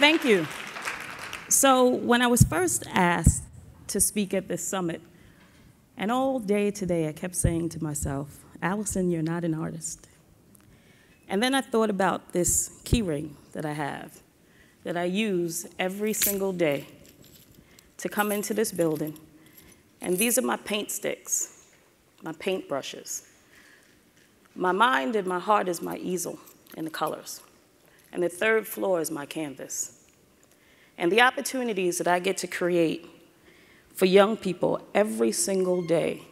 Thank you. So when I was first asked to speak at this summit, and all day today I kept saying to myself, Allison, you're not an artist. And then I thought about this key ring that I have, that I use every single day to come into this building. And these are my paint sticks, my paint brushes. My mind and my heart is my easel and the colors. And the third floor is my canvas. And the opportunities that I get to create for young people every single day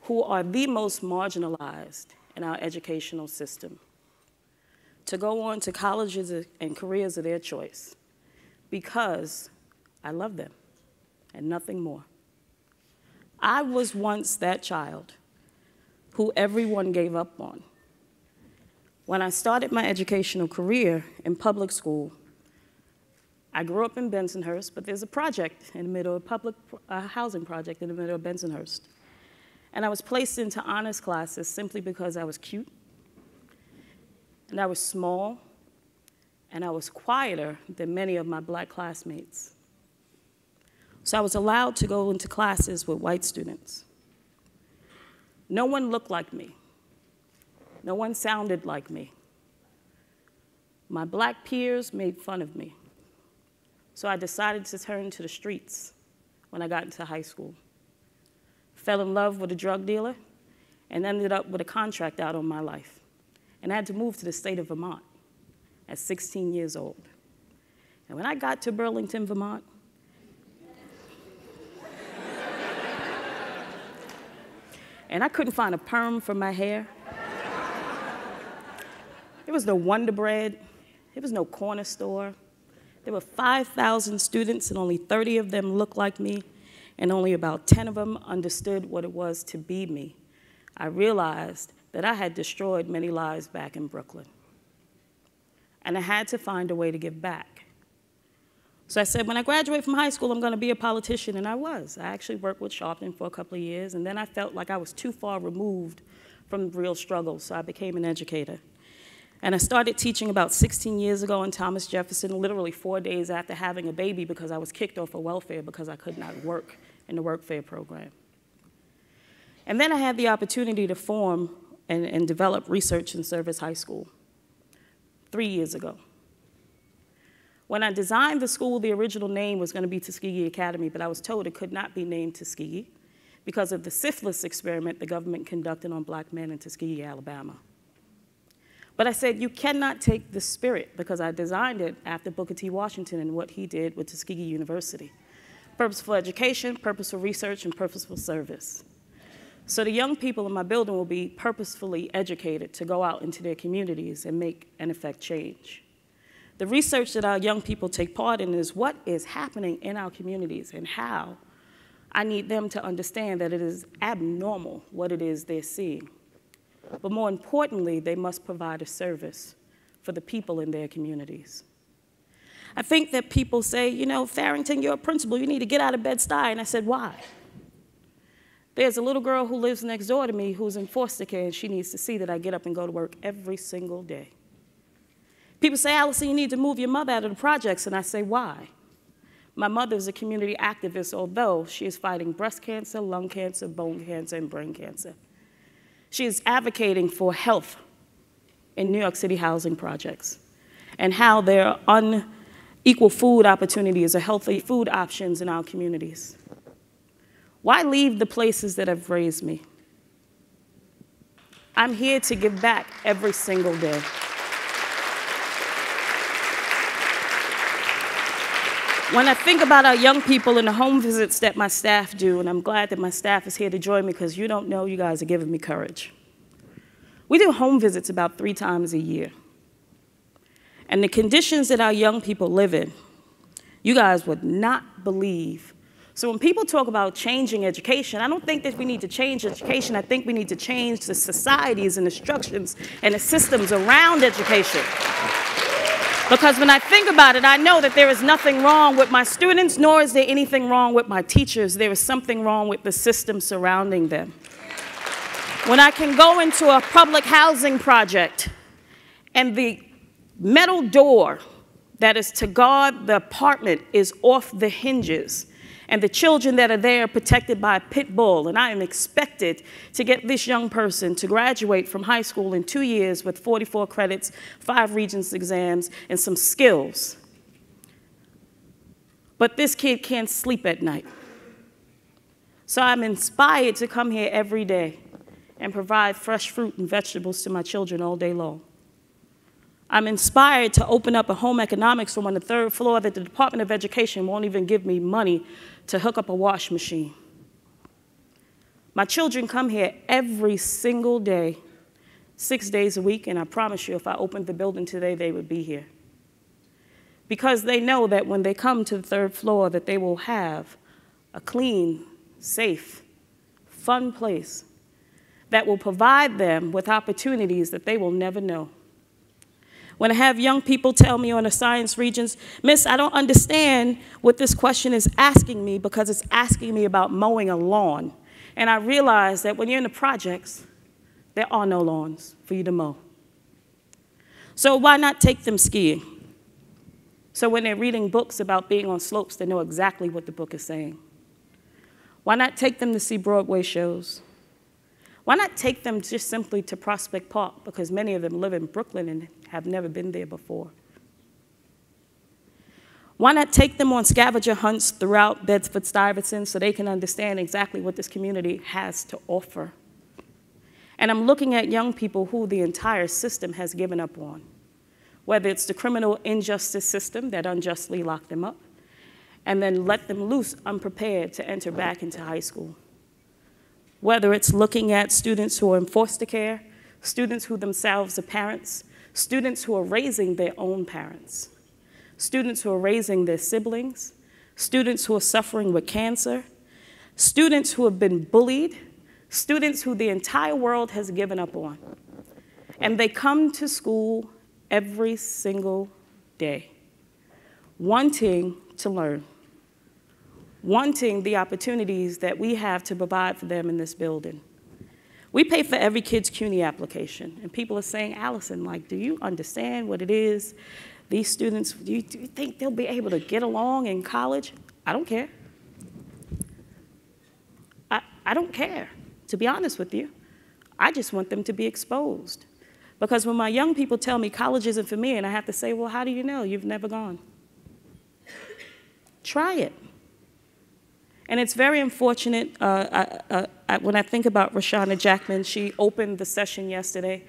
who are the most marginalized in our educational system to go on to colleges and careers of their choice because I love them and nothing more. I was once that child who everyone gave up on. When I started my educational career in public school, I grew up in Bensonhurst, but there's a project in the middle, a public housing project in the middle of Bensonhurst. And I was placed into honors classes simply because I was cute, and I was small, and I was quieter than many of my black classmates. So I was allowed to go into classes with white students. No one looked like me. No one sounded like me. My black peers made fun of me. So I decided to turn to the streets when I got into high school. Fell in love with a drug dealer and ended up with a contract out on my life. And I had to move to the state of Vermont at 16 years old. And when I got to Burlington, Vermont, and I couldn't find a perm for my hair. There was no Wonder Bread. There was no corner store. There were 5,000 students, and only 30 of them looked like me, and only about 10 of them understood what it was to be me. I realized that I had destroyed many lives back in Brooklyn. And I had to find a way to give back. So I said, when I graduate from high school, I'm going to be a politician, and I was. I actually worked with Sharpton for a couple of years, and then I felt like I was too far removed from real struggles, so I became an educator. And I started teaching about 16 years ago in Thomas Jefferson, literally 4 days after having a baby because I was kicked off of welfare because I could not work in the workfare program. And then I had the opportunity to form and develop Research and Service High School 3 years ago. When I designed the school, the original name was going to be Tuskegee Academy, but I was told it could not be named Tuskegee because of the syphilis experiment the government conducted on black men in Tuskegee, Alabama. But I said, you cannot take the spirit, because I designed it after Booker T. Washington and what he did with Tuskegee University. Purposeful education, purposeful research, and purposeful service. So the young people in my building will be purposefully educated to go out into their communities and make and effect change. The research that our young people take part in is what is happening in our communities and how I need them to understand that it is abnormal what it is they're seeing. But more importantly, they must provide a service for the people in their communities. I think that people say, you know, Farrington, you're a principal, you need to get out of Bed-Stuy. And I said, why? There's a little girl who lives next door to me who's in foster care, and she needs to see that I get up and go to work every single day. People say, Allison, you need to move your mother out of the projects, and I say, why? My mother is a community activist, although she is fighting breast cancer, lung cancer, bone cancer, and brain cancer. She is advocating for health in New York City housing projects and how there are unequal food opportunities or healthy food options in our communities. Why leave the places that have raised me? I'm here to give back every single day. When I think about our young people and the home visits that my staff do, and I'm glad that my staff is here to join me because you don't know, you guys are giving me courage. We do home visits about 3 times a year. And the conditions that our young people live in, you guys would not believe. So when people talk about changing education, I don't think that we need to change education. I think we need to change the societies and the structures and the systems around education. Because when I think about it, I know that there is nothing wrong with my students, nor is there anything wrong with my teachers. There is something wrong with the system surrounding them. When I can go into a public housing project and the metal door that is to guard the apartment is off the hinges. And the children that are there are protected by a pit bull. And I am expected to get this young person to graduate from high school in 2 years with 44 credits, 5 Regents exams, and some skills. But this kid can't sleep at night. So I'm inspired to come here every day and provide fresh fruit and vegetables to my children all day long. I'm inspired to open up a home economics room on the 3rd floor that the Department of Education won't even give me money to hook up a wash machine. My children come here every single day, 6 days a week, and I promise you if I opened the building today, they would be here. Because they know that when they come to the 3rd floor that they will have a clean, safe, fun place that will provide them with opportunities that they will never know. When I have young people tell me on the science regions, Miss, I don't understand what this question is asking me because it's asking me about mowing a lawn. And I realize that when you're in the projects, there are no lawns for you to mow. So why not take them skiing? So when they're reading books about being on slopes, they know exactly what the book is saying. Why not take them to see Broadway shows? Why not take them just simply to Prospect Park, because many of them live in Brooklyn and have never been there before? Why not take them on scavenger hunts throughout Bedford-Stuyvesant so they can understand exactly what this community has to offer? And I'm looking at young people who the entire system has given up on, whether it's the criminal injustice system that unjustly locked them up, and then let them loose unprepared to enter back into high school. Whether it's looking at students who are in foster care, students who themselves are parents, students who are raising their own parents, students who are raising their siblings, students who are suffering with cancer, students who have been bullied, students who the entire world has given up on. And they come to school every single day, wanting to learn, wanting the opportunities that we have to provide for them in this building. We pay for every kid's CUNY application, and people are saying, Allison, like, do you understand what it is? These students, do you think they'll be able to get along in college? I don't care. I don't care, to be honest with you. I just want them to be exposed. Because when my young people tell me college isn't for me, and I have to say, well, how do you know? You've never gone. Try it. And it's very unfortunate, when I think about Rashana Jackman, she opened the session yesterday.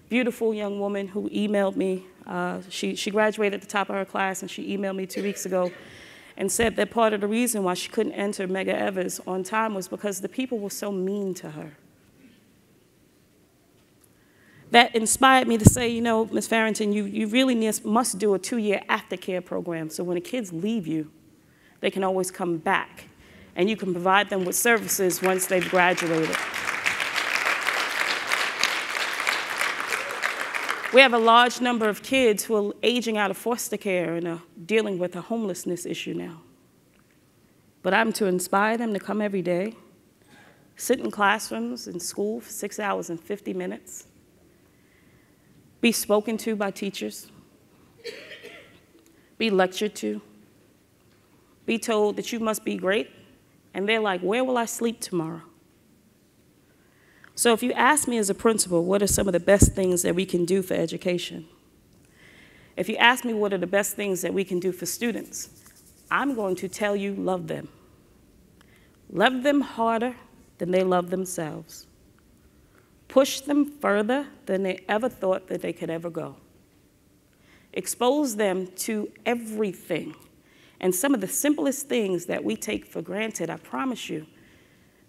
Beautiful young woman who emailed me. She graduated at the top of her class, and she emailed me 2 weeks ago and said that part of the reason why she couldn't enter Medgar Evers on time was because the people were so mean to her. That inspired me to say, you know, Ms. Farrington, you really must do a 2-year aftercare program so when the kids leave you, they can always come back. And you can provide them with services once they've graduated. We have a large number of kids who are aging out of foster care and are dealing with a homelessness issue now. But I'm to inspire them to come every day, sit in classrooms in school for 6 hours and 50 minutes, be spoken to by teachers, be lectured to, be told that you must be great. And they're like, where will I sleep tomorrow? So if you ask me as a principal, what are some of the best things that we can do for education? If you ask me what are the best things that we can do for students, I'm going to tell you, love them. Love them harder than they love themselves. Push them further than they ever thought that they could ever go. Expose them to everything. And some of the simplest things that we take for granted, I promise you,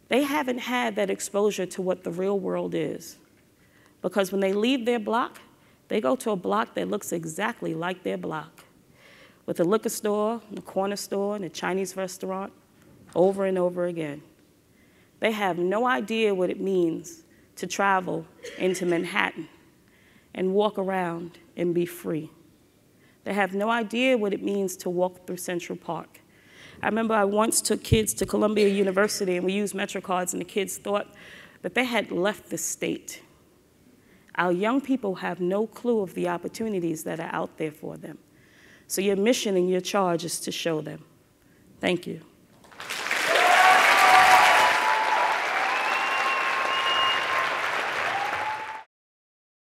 they haven't had that exposure to what the real world is. Because when they leave their block, they go to a block that looks exactly like their block, with a liquor store, a corner store, and a Chinese restaurant, over and over again. They have no idea what it means to travel into Manhattan and walk around and be free. They have no idea what it means to walk through Central Park. I remember I once took kids to Columbia University, and we used MetroCards, and the kids thought that they had left the state. Our young people have no clue of the opportunities that are out there for them. So your mission and your charge is to show them. Thank you.